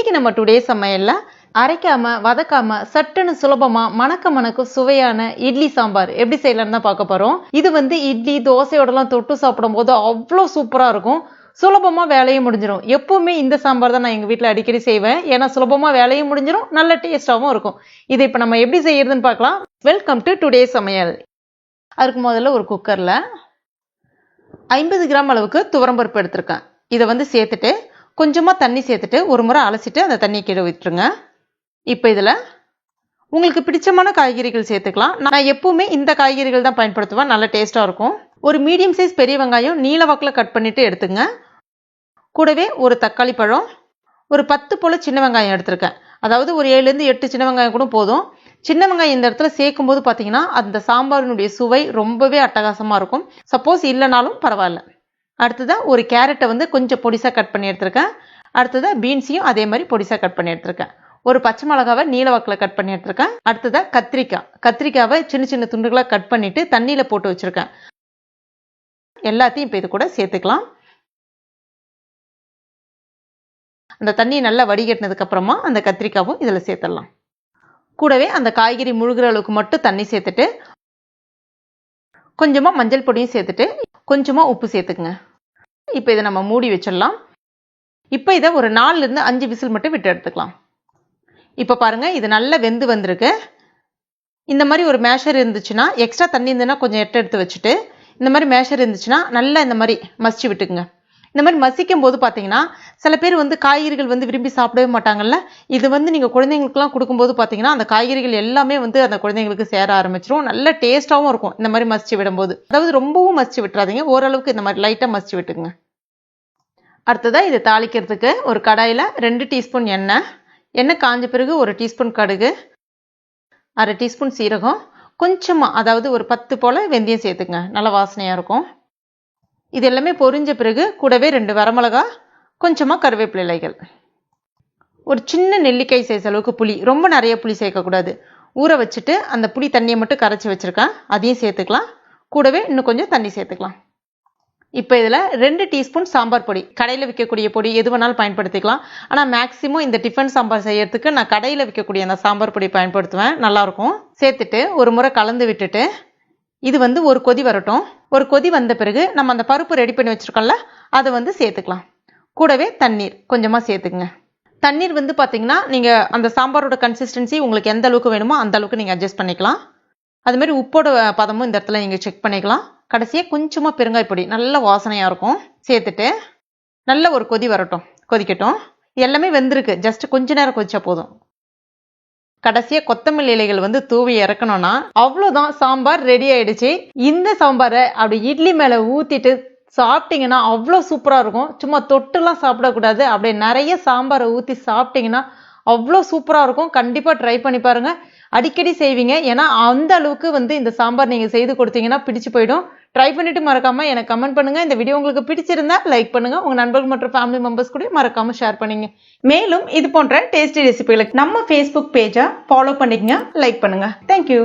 இன்னைக்கு நம்ம டுடே சமையல்ல அரைக்காம வதக்காம சட்டுன்னு சுலபமா மணக்க சுவையான இட்லி சாம்பார் எப்படி செய்யலாம்னு தான் பார்க்க போறோம். இது இட்லி தோசையோடலாம் தொட்டு சாப்பிடும் போது அவ்வளோ சூப்பரா இருக்கும். சுலபமா வேலையும் முடிஞ்சிடும். எப்பவுமே இந்த சாம்பார் தான் நான் எங்க வீட்டுல அடிக்கடி செய்வேன். ஏன்னா சுலபமா வேலையும் முடிஞ்சிடும், நல்ல டேஸ்டாவும் இருக்கும். இதை இப்ப நம்ம எப்படி செய்யறதுன்னு பார்க்கலாம். வெல்கம் டு டுடே சமையல். அதுக்கு முதல்ல ஒரு குக்கர்ல 50 கிராம் அளவுக்கு துவரம்பருப்பு எடுத்திருக்கேன். இதை சேர்த்துட்டு கொஞ்சமா தண்ணி சேர்த்துட்டு ஒரு முறை அலசிட்டு அந்த தண்ணியை கீழே விட்டுருங்க. இப்போ இதுல உங்களுக்கு பிடிச்சமான காய்கறிகள் சேர்த்துக்கலாம். நான் எப்பவுமே இந்த காய்கறிகள் தான் பயன்படுத்துவேன், நல்ல டேஸ்டா இருக்கும். ஒரு மீடியம் சைஸ் பெரிய வெங்காயம் நீல வாக்குல கட் பண்ணிட்டு எடுத்துங்க. கூடவே ஒரு தக்காளி பழம், ஒரு 10 போல சின்ன வெங்காயம் எடுத்திருக்கேன். அதாவது ஒரு 7 இருந்து 8 சின்ன வெங்காயம் கூட போதும். சின்ன வெங்காயம் இந்த இடத்துல சேர்க்கும் போது பாத்தீங்கன்னா அந்த சாம்பாரினுடைய சுவை ரொம்பவே அட்டகாசமா இருக்கும். சப்போஸ் இல்லைனாலும் பரவாயில்ல. அடுத்ததா ஒரு கேரட்டை கொஞ்சம் பொடிசா கட் பண்ணி எடுத்திருக்கேன். அடுத்ததா பீன்ஸையும் அதே மாதிரி பொடிசா கட் பண்ணி எடுத்திருக்கேன். ஒரு பச்சை மிளகாவை நீல வாக்குல கட் பண்ணி எடுத்திருக்கேன். அடுத்ததா கத்திரிக்காவை சின்ன சின்ன துண்டுகளா கட் பண்ணிட்டு தண்ணியில போட்டு வச்சிருக்கேன். எல்லாத்தையும் இப்ப இது கூட சேர்த்துக்கலாம். அந்த தண்ணியை நல்லா வடிகட்டினதுக்கு அப்புறமா அந்த கத்திரிக்காவும் இதுல சேர்த்துடலாம். கூடவே அந்த காய்கறி முழுகிற அளவுக்கு மட்டும் தண்ணி சேர்த்துட்டு கொஞ்சமா மஞ்சள் பொடியும் சேர்த்துட்டு கொஞ்சமா உப்பு சேர்த்துக்குங்க. இப்ப இதை நம்ம மூடி வச்சிடலாம். இப்ப இதை ஒரு 4 இருந்து 5 விசில் மட்டும் விட்டு எடுத்துக்கலாம். இப்ப பாருங்க, இது நல்லா வெந்து வந்திருக்கு. இந்த மாதிரி ஒரு மேஷர் இருந்துச்சுன்னா, எக்ஸ்ட்ரா தண்ணி இருந்ததுன்னா கொஞ்சம் எடுத்து வச்சுட்டு, இந்த மாதிரி மேஷர் இருந்துச்சுன்னா நல்லா இந்த மாதிரி மசிச்சு விட்டுக்குங்க. இந்த மாதிரி மசிக்கும் போது பாத்தீங்கன்னா சில பேர் காய்கறிகள் விரும்பி சாப்பிடவே மாட்டாங்கல்ல. இது நீங்க குழந்தைங்களுக்குலாம் கொடுக்கும்போது பாத்தீங்கன்னா அந்த காய்கறிகள் எல்லாமே அந்த குழந்தைங்களுக்கு சேர ஆரம்பிச்சிரும். நல்ல டேஸ்டாவும் இருக்கும் இந்த மாதிரி மசிச்சு விடும்போது. அதாவது ரொம்பவும் மசிச்சு விட்டுறாதீங்க, ஓரளவுக்கு இந்த மாதிரி லைட்டா மசிச்சு விட்டுங்க. அடுத்ததா இதை தாளிக்கிறதுக்கு ஒரு கடாயில 2 டீஸ்பூன் எண்ணெய் காஞ்ச பிறகு 1 டீஸ்பூன் கடுகு, 1/2 டீஸ்பூன் சீரகம், கொஞ்சமா அதாவது ஒரு 10 போல வெந்தயம் சேர்த்துங்க, நல்ல வாசனையா இருக்கும். இது எல்லாமே பொரிஞ்ச பிறகு கூடவே 2 வரமிளகா, கொஞ்சமா கருவேப்பிலை இலைகள், ஒரு சின்ன நெல்லிக்காய் சைஸ் அளவுக்கு புளி, ரொம்ப நிறைய புளி சேர்க்கக்கூடாது, ஊற வச்சுட்டு அந்த புளி தண்ணியை மட்டும் கரைச்சி வச்சிருக்கேன், அதையும் சேர்த்துக்கலாம். கூடவே இன்னும் கொஞ்சம் தண்ணி சேர்த்துக்கலாம். இப்போ இதுல 2 டீஸ்பூன் சாம்பார் பொடி, கடையில் விற்கக்கூடிய பொடி எது வேணாலும் பயன்படுத்திக்கலாம். ஆனால் மேக்சிமம் இந்த டிஃபன் சாம்பார் செய்யறதுக்கு நான் கடையில் விற்கக்கூடிய அந்த சாம்பார் பொடி பயன்படுத்துவேன், நல்லா இருக்கும். சேர்த்துட்டு ஒரு முறை கலந்து விட்டுட்டு இது ஒரு கொதி வரட்டும். ஒரு கொதி வந்த பிறகு நம்ம அந்த பருப்பு ரெடி பண்ணி வச்சிருக்கோம்ல, அதை சேர்த்துக்கலாம். கூடவே தண்ணீர் கொஞ்சமா சேர்த்துக்குங்க. தண்ணீர் பாத்தீங்கன்னா நீங்க அந்த சாம்பாரோட கன்சிஸ்டன்சி உங்களுக்கு எந்த அளவுக்கு வேணுமோ அந்த அளவுக்கு நீங்க அட்ஜஸ்ட் பண்ணிக்கலாம். அது மாதிரி உப்போட பதமும் இந்த இடத்துல நீங்க செக் பண்ணிக்கலாம். கடைசியா கொஞ்சமா பெருங்காய பொடி, நல்ல வாசனையா இருக்கும், சேர்த்துட்டு நல்ல ஒரு கொதி வரட்டும், கொதிக்கட்டும். எல்லாமே வெந்திருக்கு, ஜஸ்ட் கொஞ்ச நேரம் கொதிச்சா போதும். கடைசியா கொத்தமல்லி இலைகள் தூவி இறக்கணும்னா அவ்வளவுதான், சாம்பார் ரெடி ஆயிடுச்சு. இந்த சாம்பாரை அப்படி இட்லி மேல ஊத்திட்டு சாப்பிட்டீங்கன்னா அவ்வளவு சூப்பரா இருக்கும். சும்மா தொட்டுலாம் சாப்பிடக்கூடாது, அப்படியே நிறைய சாம்பாரை ஊத்தி சாப்பிட்டீங்கன்னா அவ்வளோ சூப்பரா இருக்கும். கண்டிப்பா ட்ரை பண்ணி பாருங்க, அடிக்கடி செய்வீங்க. ஏன்னா அந்த அளவுக்கு இந்த சாம்பார் நீங்க செய்து கொடுத்தீங்கன்னா பிடிச்சு போயிடும். ட்ரை பண்ணிட்டு மறக்காம எனக்கு கமெண்ட் பண்ணுங்க. இந்த வீடியோ உங்களுக்கு பிடிச்சிருந்தா லைக் பண்ணுங்க, உங்க நண்பர்கள் மற்றும் ஃபேமிலி மெம்பர்ஸ் கூட மறக்காம ஷேர் பண்ணுங்க. மேலும் இது போன்ற டேஸ்டி ரெசிபிகளுக்கு நம்ம ஃபேஸ்புக் பேஜை ஃபாலோ பண்ணிக்கங்க, லைக் பண்ணுங்க. தேங்க்யூ.